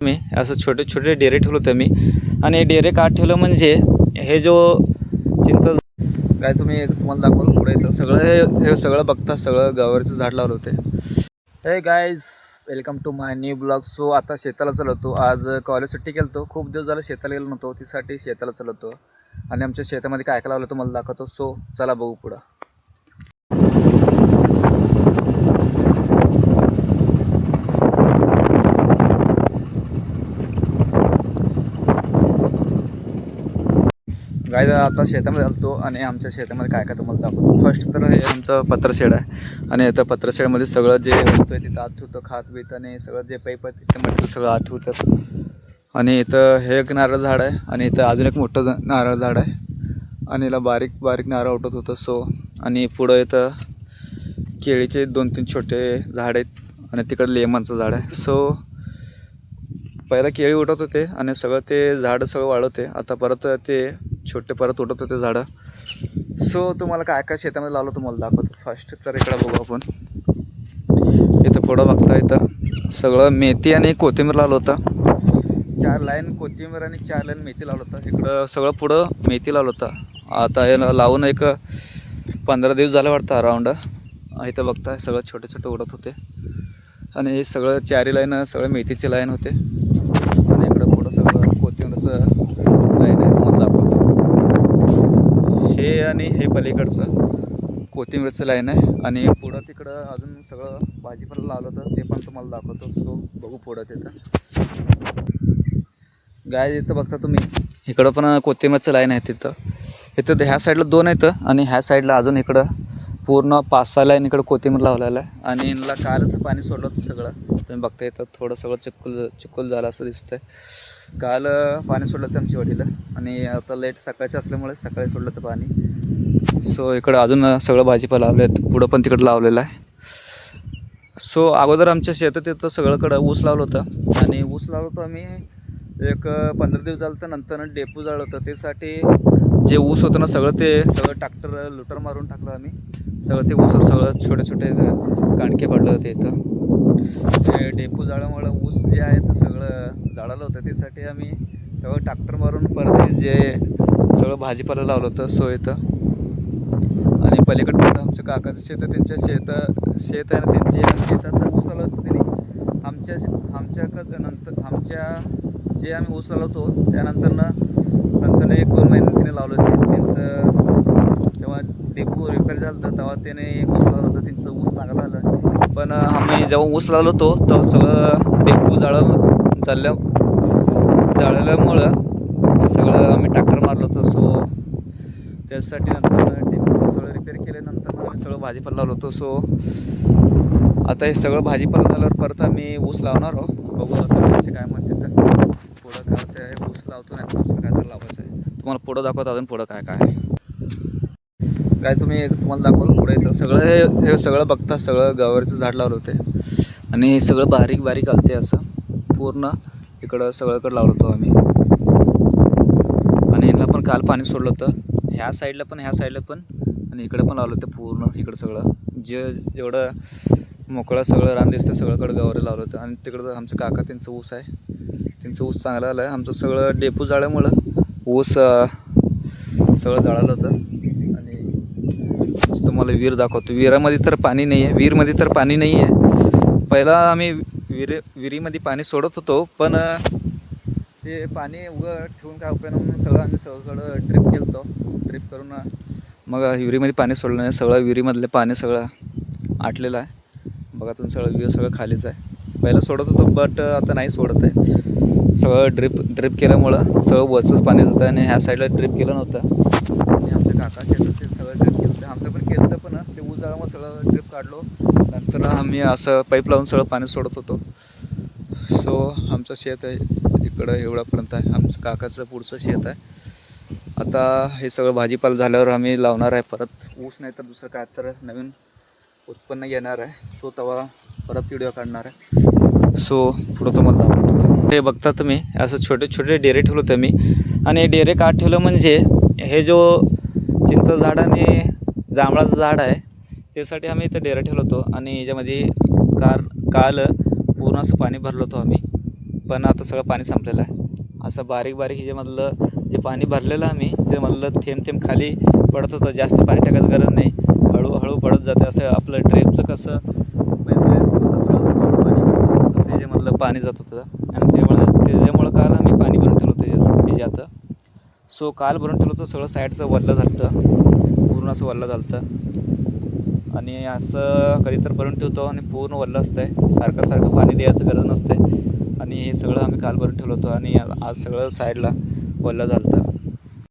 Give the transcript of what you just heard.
मी असं छोटे छोटे डेरे ठेवले होते मी. आणि डेरे का ठेवलं म्हणजे हे जो चिंच काय तुम्ही तुम्हाला दाखवलं पुढे येतं सगळं हे सगळं बघता सगळं गवारीचं झाड लावलं होते. हे guys welcome to my new blog. So आता शेताला चालवतो. आज कॉलेज सुट्टी केलतो. खूप दिवस झालं शेताला गेलो नव्हतो, त्यासाठी शेताला चालवतो आणि आमच्या शेतामध्ये काय काय लावलं तुम्हाला दाखवतो. सो चला बघू पुढं. गाईज आता शेतामध्ये घालतो आणि आमच्या शेतामध्ये काय काय तुम्हाला दाखवतो. फर्स्ट तर हे आमचं पत्रशेड आहे आणि आता पत्रशेडमध्ये सगळं जे वस्तू आहे तिथं आत ठेवतं, खात बीत आणि सगळं जे पाईप आहे तिथे मटेरियल सगळं आत ठेवतात. आणि इथं हे एक नारळ झाड आहे आणि इथं अजून एक मोठं नारळ झाड आहे आणि याला बारीक बारीक नारळ उठत होतं. सो आणि पुढं इथं केळीचे 2-3 छोटे झाड आहेत आणि तिकडं लेमनचं झाड आहे. सो पहिला केळी उठत होते आणि सगळं ते झाडं सगळं वाढवते. आता परत ते छोटे परत उठत होते झाडं. सो तुम्हाला काय काय शेतामध्ये लावलं तुम्हाला दाखवतो. फर्स्ट तर इकडं बघू आपण. इथं पुढं बघता इथं सगळं मेथी आणि कोथिंबीर लावलं होतं. 4 लाईन कोथिंबीर आणि 4 लाईन मेथी लावलं होतं. इकडं सगळं पुढं मेथी लावलं होतं. आता हे लावून एक 15 दिवस झालं वाटतं अराऊंड. इथं बघता सगळं छोटे छोटे उडत होते आणि हे सगळं 4 लाईन सगळं मेथीचे लाईन होते. आणि इकडं पुढं सगळं कोथिंबीरचं लाईन आहे तुम्हाला दाखवतो. हे आणि हे पलीकडचं कोथिंबीरचं लाईन आहे आणि पुढं तिकडं अजून सगळं भाजीपाला लावलं होतं ते पण तुम्हाला दाखवतो. सो बघू पुढं तिथं गाय इथं बघता तुम्ही. इकडं पण कोथिंबीरचं लाईन आहे इथं ह्या साईडला 2 आहेत आणि ह्या साईडला अजून इकडं पूर्ण 5-6 लाईन इकडं कोथिंबीर लावलेलं आहे. आणि यांना कालच पाणी सोडलं होतं सगळं तुम्ही बघता. येतं थोडं सगळं चिखल झालं असं दिसतंय. काल पाणी सोडलं होतं आमच्या वाडीला आणि आता लेट सकाळचं असल्यामुळे सकाळी सोडलं होतं पाणी. सो इकडं अजून सगळं भाजीपाला लावलं आहे. पुढं पण तिकडं लावलेलं आहे. सो अगोदर आमच्या शेतात तिथं सगळंकडं ऊस लावलं होतं आणि ऊस लावलं होतं आम्ही एक 15 दिवस झालं. तर नंतर डेपू जाळलं होतं. त्यासाठी जे ऊस होतं ना सगळं सगळं ट्रॅक्टर लुटर मारून टाकलं आम्ही. सगळं ते ऊस सगळं छोटे छोटे कांडके पडलं होते इथं. ते डेपू जाळल्यामुळं ऊस जे आहे ते सगळं जाळलं होतं. त्यासाठी आम्ही सगळं ट्रॅक्टर मारून परत जे सगळं भाजीपाला लावलं होतं. सो इथं आणि पलीकडे आमच्या काकाचं शेत आहे. त्यांच्या शेत आहे ना त्यांच्या शेतात ऊस लावलं होतं त्यांनी. आमच्या जे आम्ही ऊस लावलो होतो त्यानंतर 1-2 महिने त्याने लावलं होते. त्यांचं जेव्हा डेपू रिपेअर झालं होतं तेव्हा त्याने ऊस लावलं होतं. त्यांचं ऊस चांगलं झालं. पण आम्ही जेव्हा ऊस लावलो होतो तेव्हा सगळं डेपू जाळल्यामुळं सगळं आम्ही ट्रॅक्टर मारलं होतं. सो त्यासाठी नंतर डेपू सगळं रिपेअर केल्यानंतर आम्ही सगळं भाजीपाला लावलं होतं. सो आता हे सगळं भाजीपाला झाल्यावर परत आम्ही ऊस लावणार आहोत. बघू आता त्यांचे काय म्हणते तर पुढं काय होतं. ऊस लावतो नाही तर दुसरं काय तर लावायचं आहे. तुम्हाला पुढं दाखवतो अजून पुढं काय काय काय तुम्हाला दाखवतो पुढे येतं सगळं हे सगळं बघता सगळं गवारीचं झाड लावलं होते आणि हे सगळं बारीक बारीक आलते असं पूर्ण इकडं सगळंकडं लावलं होतं आम्ही. आणि यांना पण काल पाणी सोडलं होतं. ह्या साईडला पण आणि इकडं पण लावलं होतं पूर्ण. इकडं सगळं जेवढं मोकळं सगळं रान दिसतं सगळंकडं गवारी लावलं होतं. आणि तिकडं आमचं काका त्यांचं ऊस आहे. त्यांचं ऊस चांगलं आलं आहे. आमचं सगळं डेपू जाळ्यामुळं ऊस सगळं जाळलं होतं. आणि तुम्हाला विहीर दाखवतो. विहिरीमध्ये तर पाणी नाही आहे. पहिला आम्ही विहिरीमध्ये पाणी सोडत होतो पण ते पाणी उगं ठेवून काय उपयोग म्हणून सगळं आम्ही सगळीकडं ड्रिप करून मग विहिरीमध्ये पाणी सोडलं नाही. सगळं विहिरीमधलं पाणी सगळं आटलेलं आहे. बघा तुम्ही सगळं विहीर सगळं खालीच आहे. पहिला सोडत होतो बट आता नाही सोडत आहे. सगळं ड्रिप केल्यामुळं सगळं वरचंच पाणी होतं. आणि ह्या साईडला ड्रिप केलं नव्हतं आणि आमच्या काका शेतात ते सगळं ड्रिप केलं होतं. आमचं पण केलं होतं पण ते ऊस जाळ्यामुळे सगळं ड्रिप काढलो. नंतर आम्ही असं पाईप लावून सगळं पाणी सोडत होतो. सो आमचं शेत आहे इकडं एवढ्यापर्यंत आहे. आमचं काकाचं पुढचं शेत आहे. आता हे सगळं भाजीपाला झाल्यावर आम्ही लावणार आहे परत ऊस नाही तर दुसरं काय तर नवीन उत्पन्न घेणार आहे. सो तेव्हा परत व्हिडिओ काढणार आहे. सो पुढं तुम्हाला दाखवतो. हे बघता तुम्ही असं छोटे छोटे डेरे ठेवले होते मी. आणि डेरे का ठेवलं म्हणजे हे जो चिंच झाड आणि जांभळाचं झाड आहे त्यासाठी आम्ही इथं डेरा ठेवलं होतो. आणि याच्यामध्ये काल पूर्ण असं पाणी भरलं होतं आम्ही पण आता सगळं पाणी संपलेलं आहे. असं बारीक बारीक ह्याच्यामधलं जे पाणी भरलेलं आम्ही त्यामधलं थेंब थेंब खाली पडत होतं. जास्त पाणी टाकायचं गरज नाही, हळूहळू पडत जाते. असं आपलं ड्रेपचं कसं पाईपलाईनचं सगळं पाणी कसं ह्याच्यामधलं पाणी जात होतं. आणि त्याच्यामुळं काल आम्ही पाणी भरून ठेवलं होतं ह्याच्यात. सो काल भरून ठेवलं होतं, सगळं साईडचं वल्लं झालं होतं, पूर्ण असं वल्लं झालं होतं. आणि असं कधी तर भरून ठेवतो आणि पूर्ण वल्लं असतं आहे, सारखं सारखं पाणी द्यायचं गरज नसते. आणि हे सगळं आम्ही काल भरून ठेवलं होतं आणि आज सगळं साईडला वल्लं झालं होतं.